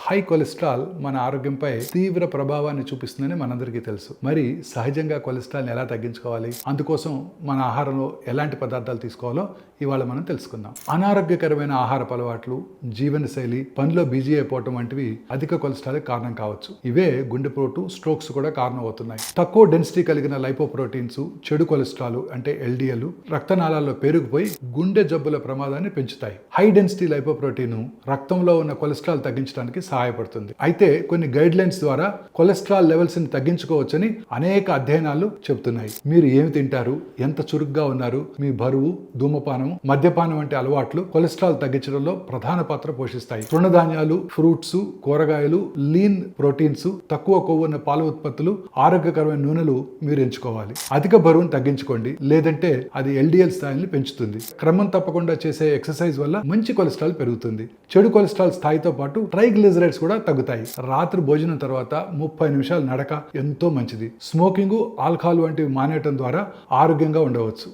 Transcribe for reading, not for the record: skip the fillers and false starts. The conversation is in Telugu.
హై కొలెస్ట్రాల్ మన ఆరోగ్యంపై తీవ్ర ప్రభావాన్ని చూపిస్తుందని మనందరికీ తెలుసు. మరి సహజంగా కొలెస్ట్రాల్ని ఎలా తగ్గించుకోవాలి, అందుకోసం మన ఆహారంలో ఎలాంటి పదార్థాలు తీసుకోవాలో ఇవాళ మనం తెలుసుకుందాం. అనారోగ్యకరమైన ఆహారపు అలవాట్లు, జీవనశైలి, పనిలో బిజీ అయిపోవటం వంటివి అధిక కొలెస్ట్రాల్ కారణం కావచ్చు. ఇవే గుండెపోటు, స్ట్రోక్స్ కూడా కారణం అవుతున్నాయి. తక్కువ డెన్సిటీ కలిగిన లైపోప్రోటీన్స్, చెడు కొలెస్ట్రాల్ అంటే ఎల్డిఎల్ రక్తనాళాల్లో పేరుకుపోయి గుండె జబ్బుల ప్రమాదాన్ని పెంచుతాయి. హై డెన్సిటీ లైపోప్రోటీన్ రక్తంలో ఉన్న కొలెస్ట్రాల్ తగ్గించడానికి సహాయపడుతుంది. అయితే కొన్ని గైడ్ లైన్స్ ద్వారా కొలెస్ట్రాల్ లెవెల్స్ ని తగ్గించుకోవచ్చని అనేక అధ్యయనాలు చెబుతున్నాయి. మీరు ఏమి తింటారు, ఎంత చురుగ్గా ఉన్నారు, మీ బరువు, ధూమపానం, మద్యపానం వంటి అలవాట్లు కొలెస్ట్రాల్ తగ్గించడంలో ప్రధాన పాత్ర పోషిస్తాయి. తృణధాన్యాలు, ఫ్రూట్స్, కూరగాయలు, లీన్ ప్రోటీన్స్, తక్కువ కొవ్వున్న పాల ఉత్పత్తులు, ఆరోగ్యకరమైన నూనెలు మీరు ఎంచుకోవాలి. అధిక బరువును తగ్గించుకోండి, లేదంటే అది ఎల్డిఎల్ స్థాయిని పెంచుతుంది. క్రమం తప్పకుండా చేసే ఎక్సర్సైజ్ వల్ల మంచి కొలెస్ట్రాల్ పెరుగుతుంది. చెడు కొలెస్ట్రాల్ స్థాయితో పాటు ట్రైగ్లిజరైడ్స్ కూడా తగ్గుతాయి. రాత్రి భోజనం తర్వాత 30 నిమిషాలు నడక ఎంతో మంచిది. స్మోకింగ్, ఆల్కహాల్ వంటివి మానేయటం ద్వారా ఆరోగ్యంగా ఉండవచ్చు.